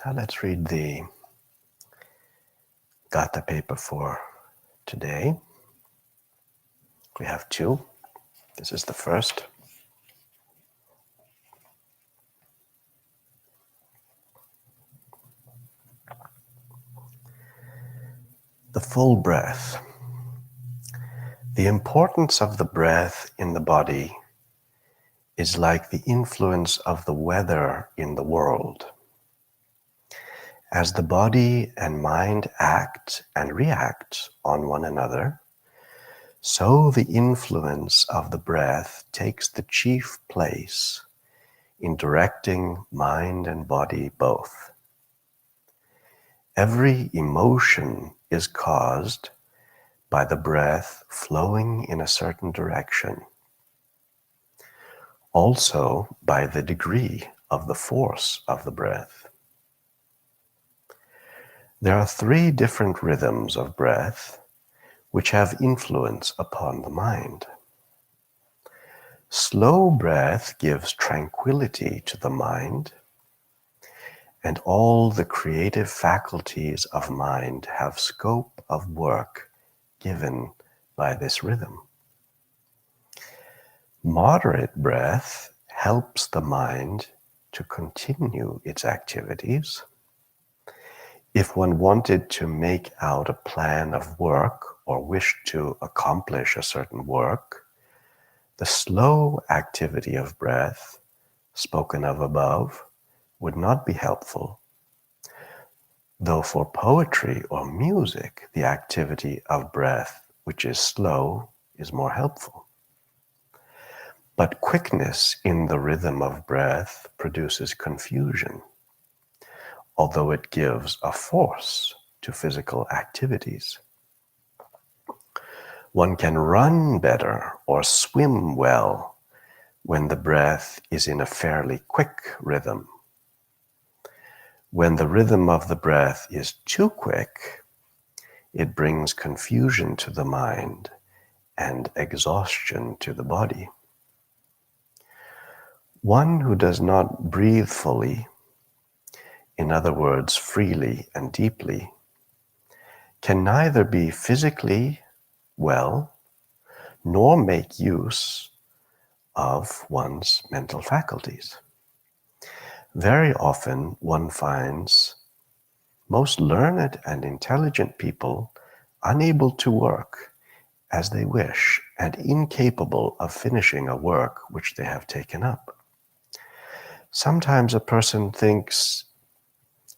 Now let's read the Gatha paper for today. We have two. This is the first. The full breath. The importance of the breath in the body is like the influence of the weather in the world. As the body and mind act and react on one another, so the influence of the breath takes the chief place in directing mind and body both. Every emotion is caused by the breath flowing in a certain direction, also by the degree of the force of the breath. There are three different rhythms of breath which have influence upon the mind. Slow breath gives tranquility to the mind, and all the creative faculties of mind have scope of work given by this rhythm. Moderate breath helps the mind to continue its activities. If one wanted to make out a plan of work or wished to accomplish a certain work, the slow activity of breath, spoken of above, would not be helpful, though for poetry or music, the activity of breath, which is slow, is more helpful. But quickness in the rhythm of breath produces confusion, although it gives a force to physical activities. One can run better or swim well when the breath is in a fairly quick rhythm. When the rhythm of the breath is too quick, it brings confusion to the mind and exhaustion to the body. One who does not breathe fully, in other words, freely and deeply, can neither be physically well nor make use of one's mental faculties. Very often one finds most learned and intelligent people unable to work as they wish and incapable of finishing a work which they have taken up. Sometimes a person thinks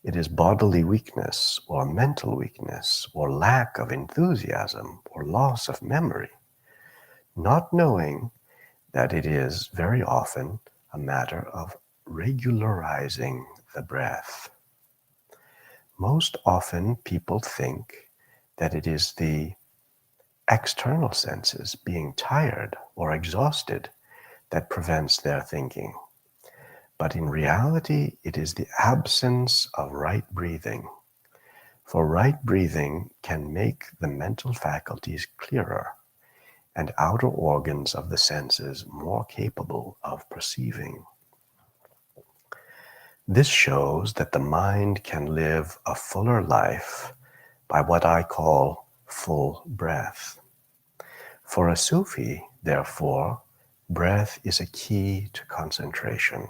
it is bodily weakness or mental weakness or lack of enthusiasm or loss of memory, not knowing that it is very often a matter of regularizing the breath. Most often people think that it is the external senses being tired or exhausted that prevents their thinking. But in reality, it is the absence of right breathing. For right breathing can make the mental faculties clearer and outer organs of the senses more capable of perceiving. This shows that the mind can live a fuller life by what I call full breath. For a Sufi, therefore, breath is a key to concentration.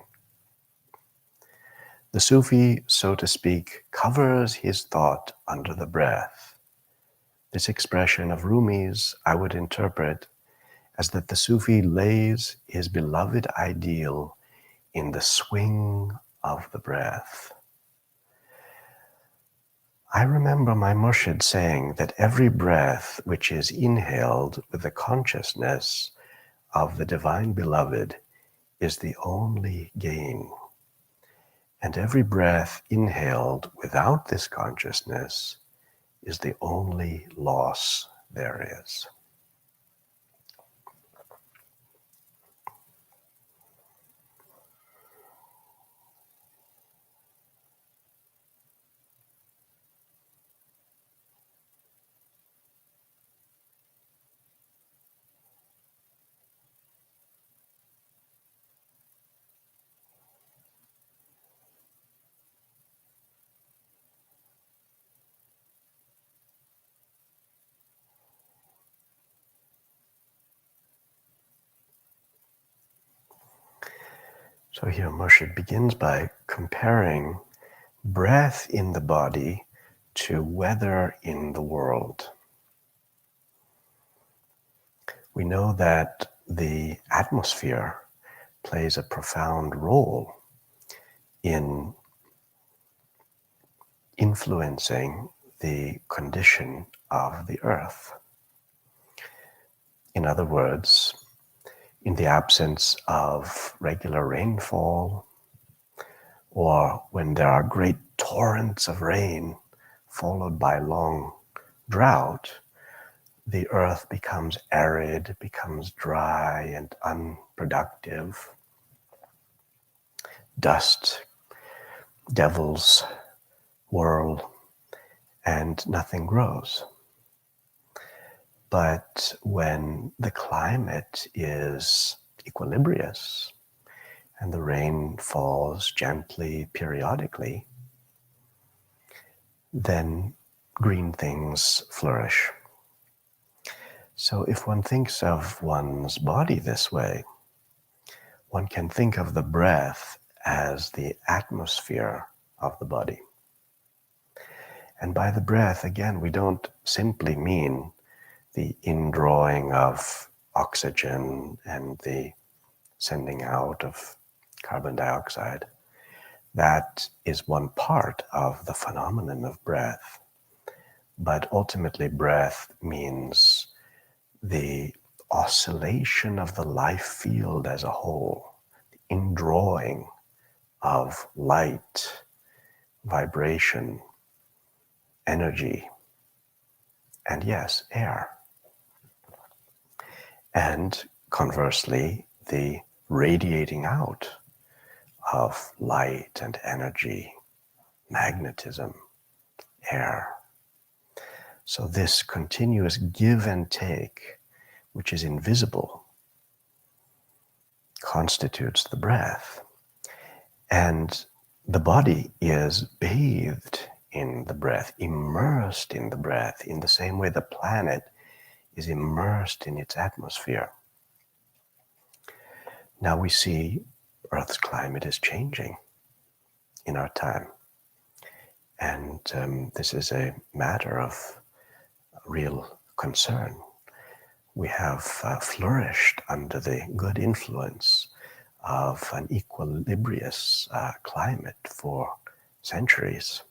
The Sufi, so to speak, covers his thought under the breath. This expression of Rumi's I would interpret as that the Sufi lays his beloved ideal in the swing of the breath. I remember my Murshid saying that every breath which is inhaled with the consciousness of the Divine Beloved is the only gain. And every breath inhaled without this consciousness is the only loss there is. So here Murshid begins by comparing breath in the body to weather in the world. We know that the atmosphere plays a profound role in influencing the condition of the earth. In other words, in the absence of regular rainfall, or when there are great torrents of rain followed by long drought, the earth becomes arid, becomes dry and unproductive. Dust devils whirl and nothing grows. But when the climate is equilibrious and the rain falls gently, periodically, then green things flourish. So if one thinks of one's body this way, one can think of the breath as the atmosphere of the body. And by the breath, again, we don't simply mean the indrawing of oxygen and the sending out of carbon dioxide. That is one part of the phenomenon of breath. But ultimately, breath means the oscillation of the life field as a whole, the indrawing of light, vibration, energy, and yes, air. And conversely, the radiating out of light and energy, magnetism, air. So this continuous give and take, which is invisible, constitutes the breath. And the body is bathed in the breath, immersed in the breath, in the same way the planet is immersed in its atmosphere. Now we see Earth's climate is changing in our time. And this is a matter of real concern. We have flourished under the good influence of an equilibrious climate for centuries.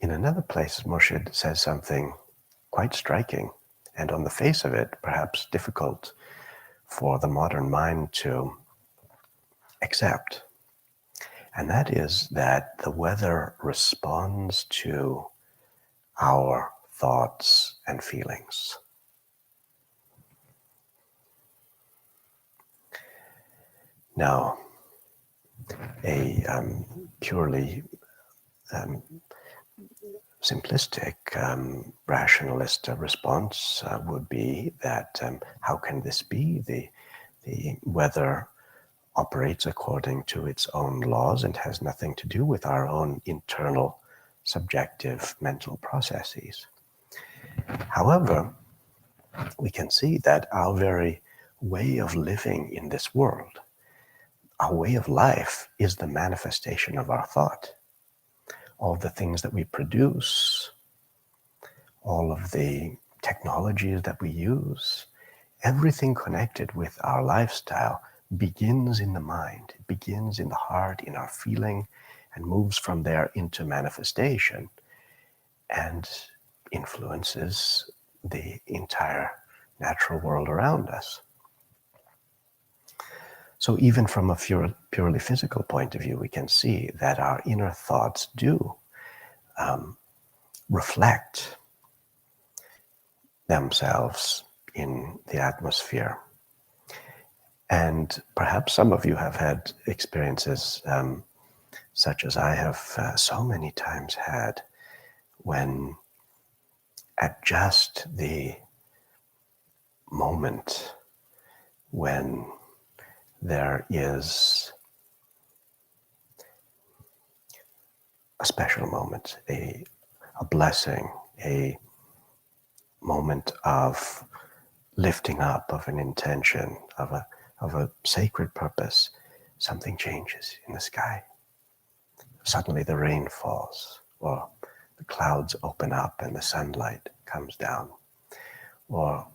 In another place, Murshid says something quite striking, and on the face of it, perhaps difficult for the modern mind to accept. And that is that the weather responds to our thoughts and feelings. Now, a purely simplistic rationalist response would be that how can this be? The weather operates according to its own laws and has nothing to do with our own internal subjective mental processes. However, we can see that our very way of living in this world, our way of life, is the manifestation of our thought. All the things that we produce, all of the technologies that we use, everything connected with our lifestyle begins in the mind, it begins in the heart, in our feeling, and moves from there into manifestation and influences the entire natural world around us. So even from a purely physical point of view, we can see that our inner thoughts do reflect themselves in the atmosphere. And perhaps some of you have had experiences such as I have so many times had, when at just the moment when there is a special moment, a blessing, a moment of lifting up of an intention, of a of a sacred purpose, something changes in the sky. Suddenly the rain falls, or the clouds open up and the sunlight comes down. Or,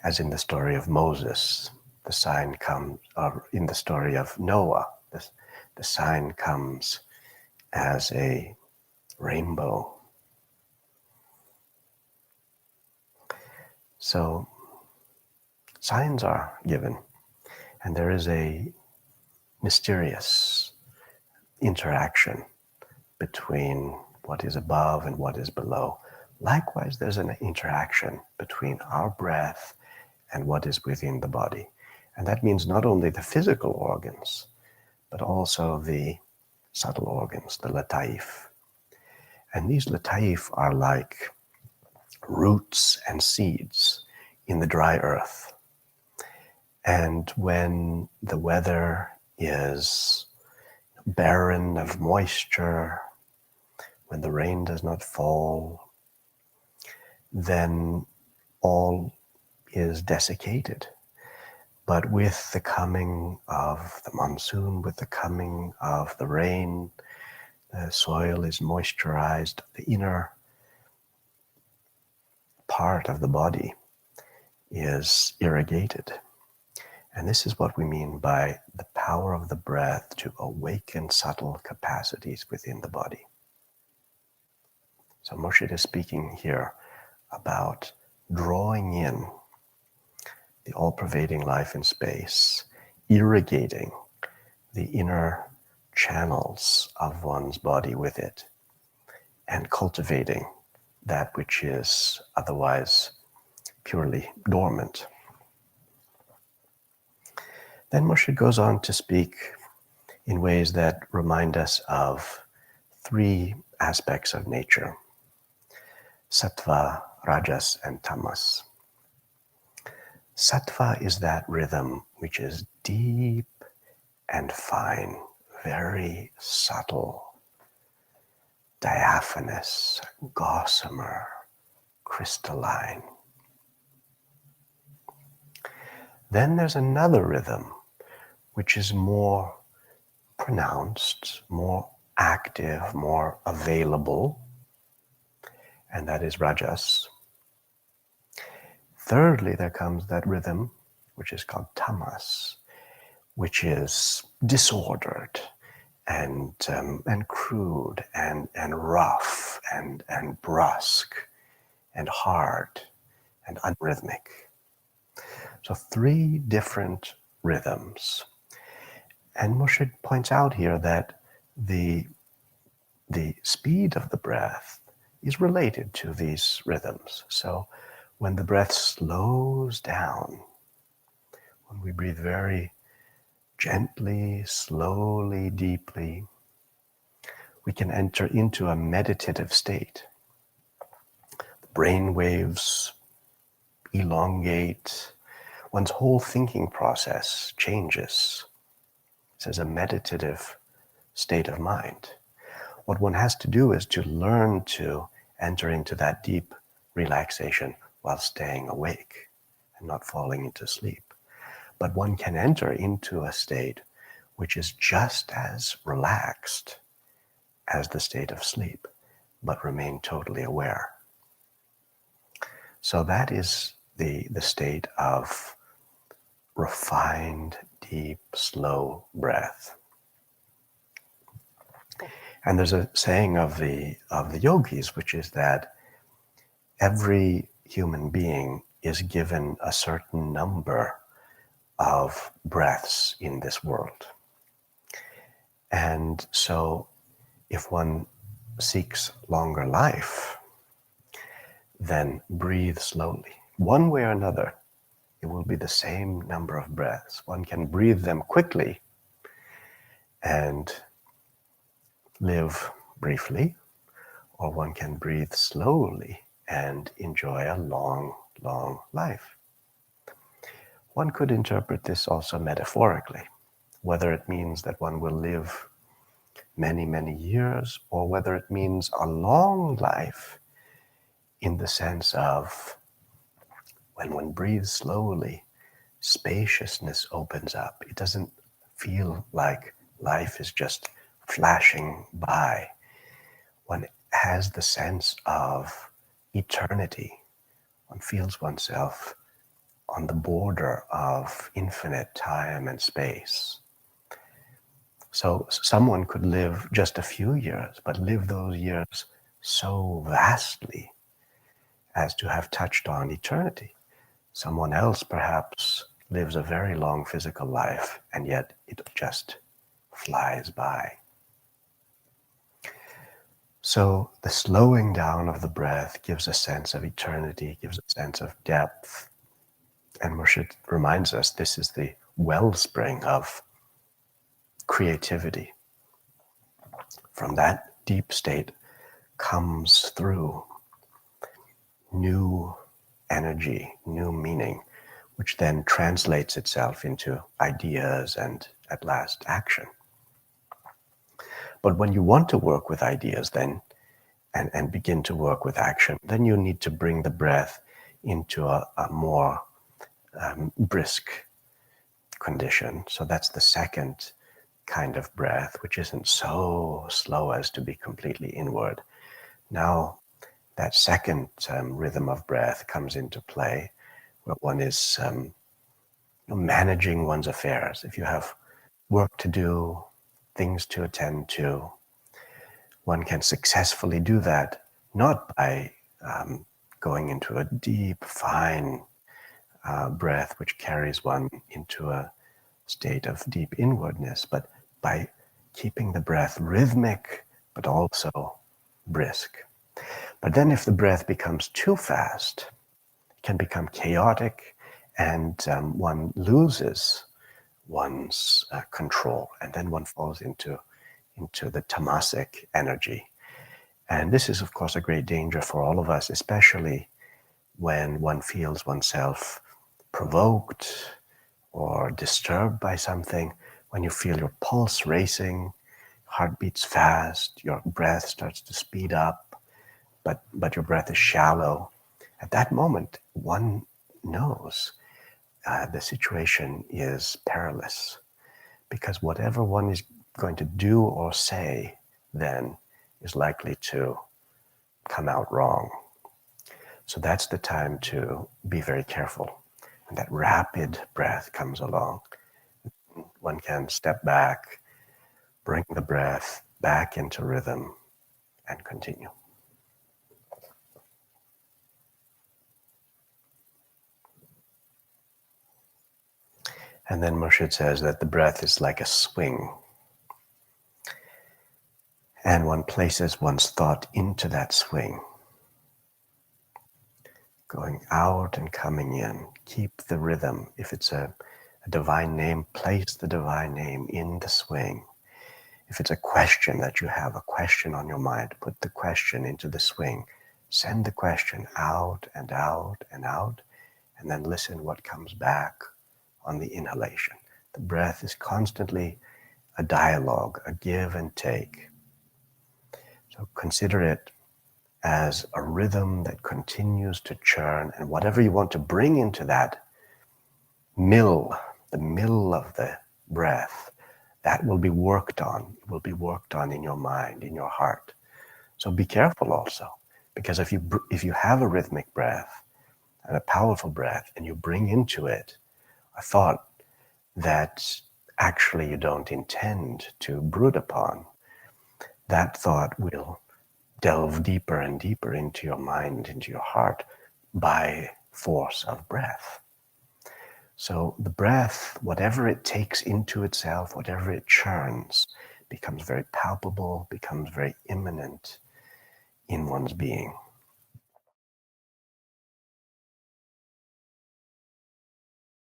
as in the story of Moses, the sign comes, or in the story of Noah, the sign comes as a rainbow. So signs are given, and there is a mysterious interaction between what is above and what is below. Likewise, there's an interaction between our breath and what is within the body. And that means not only the physical organs, but also the subtle organs, the lataif. And these lataif are like roots and seeds in the dry earth. And when the weather is barren of moisture, when the rain does not fall, then all is desiccated. But with the coming of the monsoon, with the coming of the rain, the soil is moisturized, the inner part of the body is irrigated. And this is what we mean by the power of the breath to awaken subtle capacities within the body. So Moshe is speaking here about drawing in the all-pervading life in space, irrigating the inner channels of one's body with it, and cultivating that which is otherwise purely dormant. Then Moshe goes on to speak in ways that remind us of three aspects of nature: sattva, rajas, and tamas. Sattva is that rhythm which is deep and fine, very subtle, diaphanous, gossamer, crystalline. Then there's another rhythm which is more pronounced, more active, more available, and that is rajas. Thirdly, there comes that rhythm which is called tamas, which is disordered and crude and rough and brusque and hard and unrhythmic. So three different rhythms. And Moshe points out here that the speed of the breath is related to these rhythms. So when the breath slows down, when we breathe very gently, slowly, deeply, we can enter into a meditative state. The brain waves elongate. One's whole thinking process changes. This is a meditative state of mind. What one has to do is to learn to enter into that deep relaxation while staying awake and not falling into sleep. But one can enter into a state which is just as relaxed as the state of sleep, but remain totally aware. So that is the state of refined, deep, slow breath. And there's a saying of the yogis, which is that every human being is given a certain number of breaths in this world. And so if one seeks longer life, then breathe slowly. One way or another, it will be the same number of breaths. One can breathe them quickly and live briefly, or one can breathe slowly and enjoy a long, long life. One could interpret this also metaphorically, whether it means that one will live many, many years, or whether it means a long life in the sense of when one breathes slowly, spaciousness opens up. It doesn't feel like life is just flashing by. One has the sense of eternity. One feels oneself on the border of infinite time and space. So someone could live just a few years, but live those years so vastly as to have touched on eternity. Someone else perhaps lives a very long physical life, and yet it just flies by. So the slowing down of the breath gives a sense of eternity, gives a sense of depth. And Murshid reminds us this is the wellspring of creativity. From that deep state comes through new energy, new meaning, which then translates itself into ideas and at last action. But when you want to work with ideas then, and begin to work with action, then you need to bring the breath into a more brisk condition. So that's the second kind of breath, which isn't so slow as to be completely inward. Now, that second rhythm of breath comes into play, where one is managing one's affairs. If you have work to do, things to attend to, one can successfully do that, not by going into a deep, fine breath, which carries one into a state of deep inwardness, but by keeping the breath rhythmic, but also brisk. But then if the breath becomes too fast, it can become chaotic, and one loses one's control, and then one falls into the tamasic energy. And this is, of course, a great danger for all of us, especially when one feels oneself provoked or disturbed by something, when you feel your pulse racing, heart beats fast, your breath starts to speed up, but your breath is shallow. At that moment, one knows the situation is perilous, because whatever one is going to do or say then is likely to come out wrong. So that's the time to be very careful. And that rapid breath comes along. One can step back, bring the breath back into rhythm, and continue. And then Murshid says that the breath is like a swing. And one places one's thought into that swing, going out and coming in. Keep the rhythm. If it's a divine name, place the divine name in the swing. If it's a question that you have, a question on your mind, put the question into the swing. Send the question out and out and out, and then listen what comes back on the inhalation. The breath is constantly a dialogue, a give and take. So consider it as a rhythm that continues to churn, and whatever you want to bring into that mill, the mill of the breath, that will be worked on. It will be worked on in your mind, in your heart. So be careful also, because if you have a rhythmic breath and a powerful breath, and you bring into it a thought that actually you don't intend to brood upon, that thought will delve deeper and deeper into your mind, into your heart, by force of breath. So the breath, whatever it takes into itself, whatever it churns, becomes very palpable, becomes very immanent in one's being.